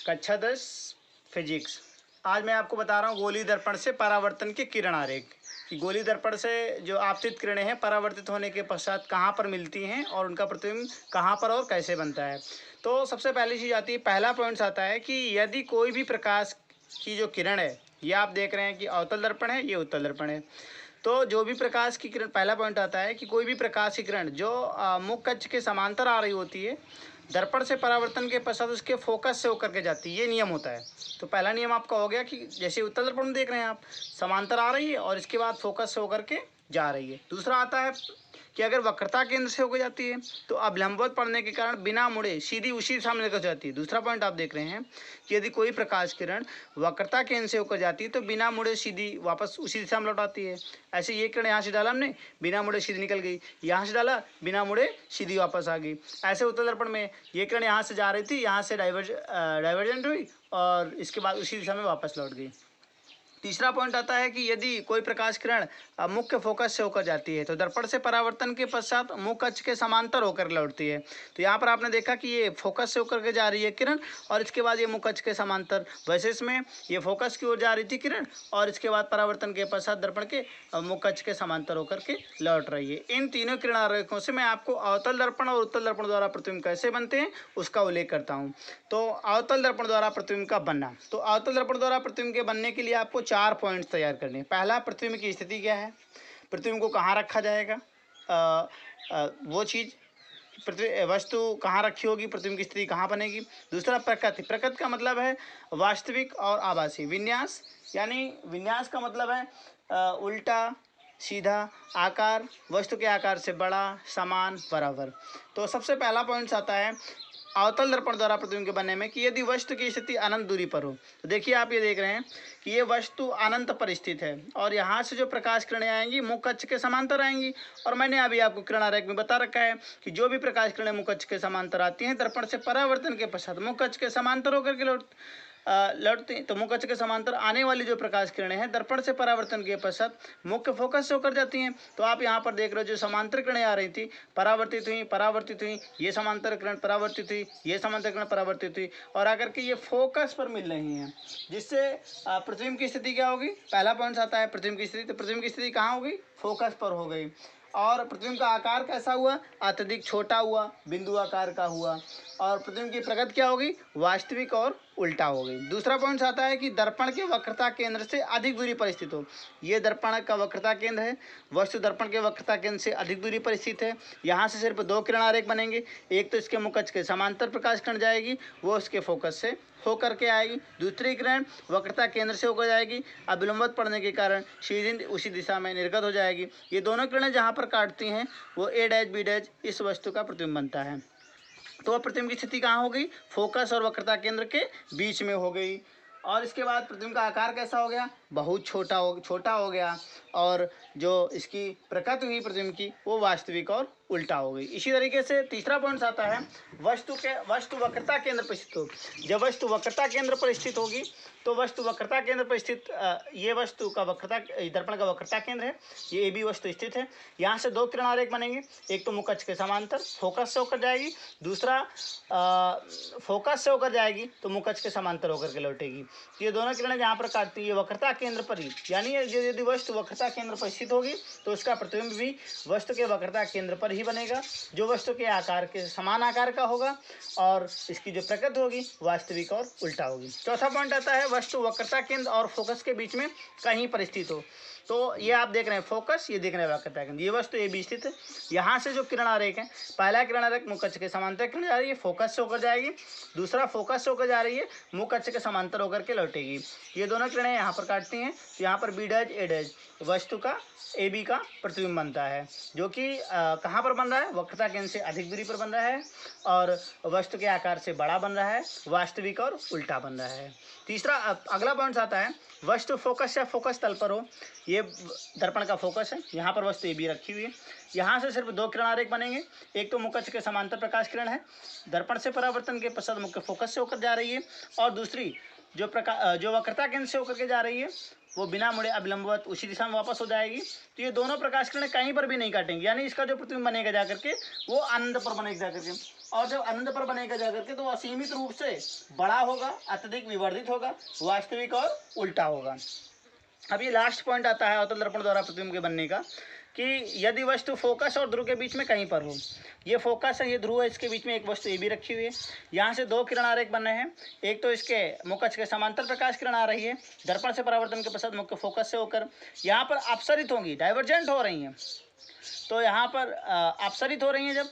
कक्षा 10 फिजिक्स। आज मैं आपको बता रहा हूँ गोली दर्पण से परावर्तन के किरण आरेख कि गोली दर्पण से जो आपतित किरणें हैं परावर्तित होने के पश्चात कहाँ पर मिलती हैं और उनका प्रतिबिंब कहाँ पर और कैसे बनता है। तो सबसे पहली चीज़ आती है, पहला पॉइंट्स आता है कि यदि कोई भी प्रकाश की जो किरण है, ये आप देख रहे हैं कि अवतल दर्पण है, ये उत्तल दर्पण है। तो जो भी प्रकाश की किरण, पहला पॉइंट आता है कि कोई भी प्रकाश की किरण जो मुख्य अक्ष के समांतर आ रही होती है, दर्पण से परावर्तन के पश्चात उसके फोकस से होकर के जाती है, ये नियम होता है। तो पहला नियम आपका हो गया कि जैसे उत्तल दर्पण में देख रहे हैं आप, समांतर आ रही है और इसके बाद फोकस से होकर के जा रही है। दूसरा आता है कि अगर वक्रता केंद्र से होकर जाती है तो अब लंबवत पड़ने के कारण बिना मुड़े सीधी उसी दिशा में निकल जाती है। दूसरा पॉइंट आप देख रहे हैं कि यदि कोई प्रकाश किरण वक्रता केंद्र से होकर जाती है तो बिना मुड़े सीधी वापस उसी दिशा में लौट आती है। ऐसे ये किरण यहाँ से डाला हमने, बिना मुड़े सीधी निकल गई, यहाँ से डाला बिना मुड़े सीधी वापस आ गई। ऐसे उत्तल दर्पण में ये किरण यहाँ से जा रही थी, यहाँ से डाइवर्जेंट हुई और इसके बाद उसी दिशा में वापस लौट गई। तीसरा पॉइंट आता है कि यदि कोई प्रकाश किरण मुख्य फोकस से होकर जाती है तो दर्पण से परावर्तन के पश्चात मुख्य अक्ष के समांतर होकर लौटती है। तो यहाँ पर आपने देखा कि ये फोकस से होकर के जा रही है किरण और इसके बाद ये मुख्य अक्ष के समांतर, वैसे इसमें ये फोकस की ओर जा रही थी किरण और इसके बाद परावर्तन के पश्चात दर्पण के मुख्य अक्ष के समांतर होकर के लौट रही है। इन तीनों किरण आरेखों से मैं आपको अवतल दर्पण और उत्तल दर्पण द्वारा प्रतिबिंब कैसे बनते हैं उसका उल्लेख करता हूँ। तो अवतल दर्पण द्वारा प्रतिबिंब का बनना, तो अवतल दर्पण द्वारा प्रतिबिंब के बनने के लिए आपको 4 पॉइंट्स तैयार करने हैं। पहला, प्रतिबिंब की स्थिति क्या है, प्रतिबिंब को कहाँ रखा जाएगा, वो चीज़, वस्तु कहाँ रखी होगी, प्रतिबिंब की स्थिति कहाँ बनेगी। दूसरा, प्रकृति, प्रकृति का मतलब है वास्तविक और आभासी। विन्यास, यानी विन्यास का मतलब है उल्टा सीधा, आकार वस्तु के आकार से बड़ा, समान, बराबर। तो सबसे पहला पॉइंट्स आता है अवतल दर्पण द्वारा प्रतिबिंब के बनने में कि यदि वस्तु की स्थिति अनंत दूरी पर हो। तो देखिए आप ये देख रहे हैं कि ये वस्तु अनंत पर स्थित है और यहाँ से जो प्रकाश किरणें आएंगी मुख्य अक्ष के समांतर आएंगी। और मैंने अभी आपको किरण आरेख में बता रखा है कि जो भी प्रकाश किरणें मुख्य अक्ष के समांतर आती हैं दर्पण से परावर्तन के पश्चात मुख्य अक्ष के समांतर होकर के लौटते हैं। तो मुख्य अक्ष के समांतर आने वाली जो प्रकाश किरणें हैं दर्पण से परावर्तन के पश्चात मुख्य फोकस से होकर जाती हैं। तो आप यहाँ पर देख रहे हो जो समांतर किरणें आ रही थी परावर्तित हुई, ये समांतर किरण परावर्तित हुई, ये समांतर किरण परावर्तित हुई और आकर के ये फोकस पर मिल रही हैं, जिससे प्रतिबिंब की स्थिति क्या होगी। पहला पॉइंट आता है प्रतिबिंब की स्थिति, तो प्रतिबिंब की स्थिति कहाँ हो गई, फोकस पर हो गई। और प्रतिबिंब का आकार कैसा हुआ, अत्यधिक छोटा हुआ, बिंदु आकार का हुआ। और प्रतिबिंब की प्रकृति क्या होगी, वास्तविक और उल्टा हो गई। दूसरा पॉइंट आता है कि दर्पण के वक्रता केंद्र से अधिक दूरी पर स्थित हो। ये दर्पण का वक्रता केंद्र है, वस्तु दर्पण के वक्रता केंद्र से अधिक दूरी पर स्थित है। यहाँ से सिर्फ 2 किरण आरेख बनेंगे, एक तो इसके मुख्य अक्ष के समांतर प्रकाश किरण जाएगी, वो इसके फोकस से होकर के आएगी। दूसरी किरण वक्रता केंद्र से होकर जाएगी, अब विलंबवत पड़ने के कारण सीधी उसी दिशा में निर्गत हो जाएगी। ये दोनों किरणें जहाँ पर काटती हैं वो A डैश B डैश इस वस्तु का प्रतिबिंब बनता है। तो वह प्रतिबिंब की स्थिति कहाँ हो गई, फोकस और वक्रता केंद्र के बीच में हो गई। और इसके बाद प्रतिबिंब का आकार कैसा हो गया, बहुत छोटा हो गया और जो इसकी प्रकृति हुई प्रतिबिंब की वो वास्तविक और उल्टा हो गई। इसी तरीके से तीसरा पॉइंट आता है वस्तु वक्रता केंद्र पर स्थित हो। जब वस्तु वक्रता केंद्र पर स्थित होगी तो वस्तु वक्रता केंद्र पर स्थित ये वस्तु का वक्रता दर्पण का वक्रता केंद्र है, ये AB वस्तु स्थित है। यहाँ से 2 किरण आरेख बनेंगे, एक तो मुख्य अक्ष के समांतर फोकस से होकर जाएगी, दूसरा फोकस से होकर जाएगी तो मुख्य अक्ष के समांतर होकर के लौटेगी। ये दोनों किरणें जहाँ पर काटती है वक्रता केंद्र पर ही, यानी यदि वस्तु वक्रता केंद्र पर स्थित होगी तो उसका प्रतिबिंब भी वस्तु के वक्रता केंद्र पर ही बनेगा, जो वस्तु के आकार के समान आकार का होगा और इसकी जो प्रकृति होगी वास्तविक और उल्टा होगी। चौथा पॉइंट आता है वस्तु वक्रता केंद्र और फोकस के बीच में कहीं पर स्थित हो। तो ये आप देख रहे हैं फोकस, ये देख रहे हैं वक्रता केंद्र, ये वस्तु AB स्थित है। यहाँ से जो किरण आरेख है, पहला किरण आरेख मुख्य अक्ष के समांतर किरण जा रही है, फोकस से होकर जाएगी, दूसरा फोकस से होकर जा रही है, मुख्य अक्ष के समांतर होकर के लौटेगी। ये दोनों किरणें यहाँ पर काटती हैं, यहाँ पर B डैश A डैश वस्तु का AB का प्रतिबिंब बनता है, जो कि कहाँ पर बन रहा है, वक्रता केंद्र से अधिक दूरी पर बन रहा है और वस्तु के आकार से बड़ा बन रहा है, वास्तविक और उल्टा बन रहा है। तीसरा अगला पॉइंट आता है वस्तु फोकस या फोकस तल पर हो। ये दर्पण का फोकस है, यहाँ पर वस्तु AB रखी हुई है, यहाँ से सिर्फ 2 किरण आरेख बनेंगे, एक तो मुख्य अक्ष के समांतर प्रकाश किरण है, दर्पण से परावर्तन के पश्चात मुख्य फोकस से होकर जा रही है, और दूसरी जो वक्रता केंद्र से होकर के जा रही है वो बिना मुड़े अभिलंबवत उसी दिशा में वापस हो जाएगी। तो ये दोनों प्रकाश किरणें कहीं पर भी नहीं काटेंगी, यानी इसका जो प्रतिबिंब बनेगा जाकर के वो अनंत पर बनेगा जाकर के। और जब अनंत पर बनेगा जाकर के तो वह असीमित रूप से बड़ा होगा, अत्यधिक विवर्धित होगा, वास्तविक और उल्टा होगा। अब ये लास्ट पॉइंट आता है अवतल दर्पण द्वारा प्रतिबिंब के बनने का कि यदि वस्तु फोकस और ध्रुव के बीच में कहीं पर हो, ये फोकस है, ये ध्रुव है, इसके बीच में एक वस्तु ए भी रखी हुई है, यहाँ से दो किरण आरेख बन रहे हैं, एक तो इसके मुखच के समांतर प्रकाश किरण आ रही है दर्पण से परावर्तन के पश्चात मुख्य फोकस से होकर, यहाँ पर अपसरित होंगी, डाइवर्जेंट हो रही हैं। तो यहाँ पर अपसरित हो रही हैं जब,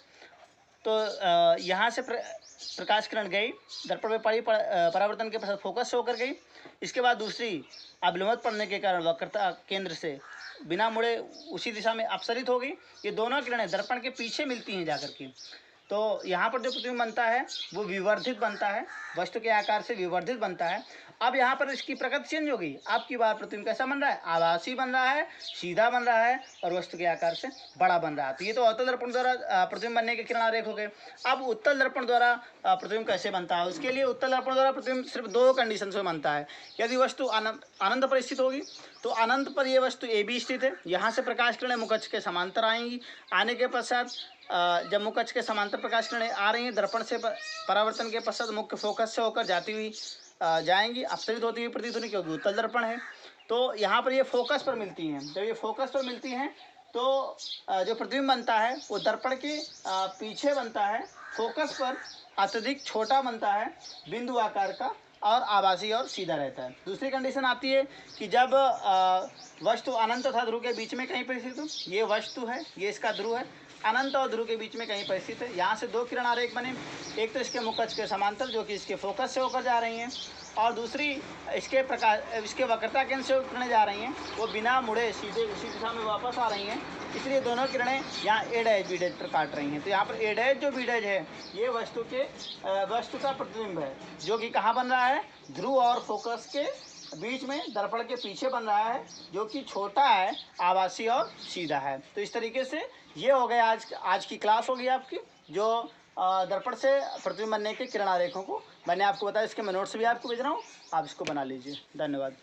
तो यहाँ से प्रकाश किरण गई, दर्पण में पड़ी, परावर्तन के पश्चात फोकस से होकर गई, इसके बाद दूसरी अभिलंबित पड़ने के कारण वक्रता केंद्र से बिना मुड़े उसी दिशा में अपसरित हो गई। ये दोनों किरणें दर्पण के पीछे मिलती हैं जाकर के, तो यहाँ पर जो प्रतिबिंब बनता है वो विवर्धित बनता है, वस्तु के आकार से विवर्धित बनता है। अब यहाँ पर इसकी प्रकृति चेंज हो गई, अब की बार प्रतिबिंब कैसा बन रहा है, आभासी बन रहा है, सीधा बन रहा है और वस्तु के आकार से बड़ा बन रहा है। तो ये तो अवतल दर्पण द्वारा प्रतिबिंब बनने के किरण आरेख हो गए। अब उत्तल दर्पण द्वारा प्रतिबिंब कैसे बनता है, उसके लिए उत्तल दर्पण द्वारा प्रतिबिंब सिर्फ दो कंडीशन में बनता है। यदि वस्तु अनंत पर स्थित होगी तो अनंत पर यह वस्तु ए बी स्थित है, यहाँ से प्रकाश किरणें मुखच के समांतर आएंगी, आने के पश्चात जब मुखच के समांतर प्रकाश किरणें आ रही हैं दर्पण से परावर्तन के पश्चात मुख्य फोकस से होकर जाती हुई जाएंगी, अपसरित होती हुई प्रतीत होगी क्योंकि उत्तल दर्पण है। तो यहाँ पर ये फोकस पर मिलती हैं, जब ये फोकस पर मिलती हैं तो जो प्रतिबिंब बनता है वो दर्पण के पीछे बनता है, फोकस पर अत्यधिक छोटा बनता है, बिंदु आकार का और आभासी और सीधा रहता है। दूसरी कंडीशन आती है कि जब वस्तु अनंत तथा ध्रुव के बीच में कहीं पर स्थित हो, ये वस्तु है, ये इसका ध्रुव है, अनंत और ध्रुव के बीच में कहीं पर स्थित है, यहाँ से दो किरण आरेख बने, एक तो इसके मुखच के समांतर जो कि इसके फोकस से होकर जा रही हैं और दूसरी इसके वक्रता केंद्र से किरणें जा रही हैं, वो बिना मुड़े सीधे उसी दिशा में वापस आ रही हैं, इसलिए दोनों किरणें यहाँ ए डैश बी डैश पर काट रही हैं। तो यहाँ पर ए डैश जो बी डैश है ये वस्तु का प्रतिबिंब है जो कि कहाँ बन रहा है, ध्रुव और फोकस के बीच में दर्पण के पीछे बन रहा है, जो कि छोटा है, आभासी और सीधा है। तो इस तरीके से ये हो गया आज की क्लास होगी आपकी, जो दर्पण से प्रतिबिंब बनने के किरण आरेखों को मैंने आपको बताया। इसके मैं नोट्स भी आपको भेज रहा हूँ, आप इसको बना लीजिए। धन्यवाद।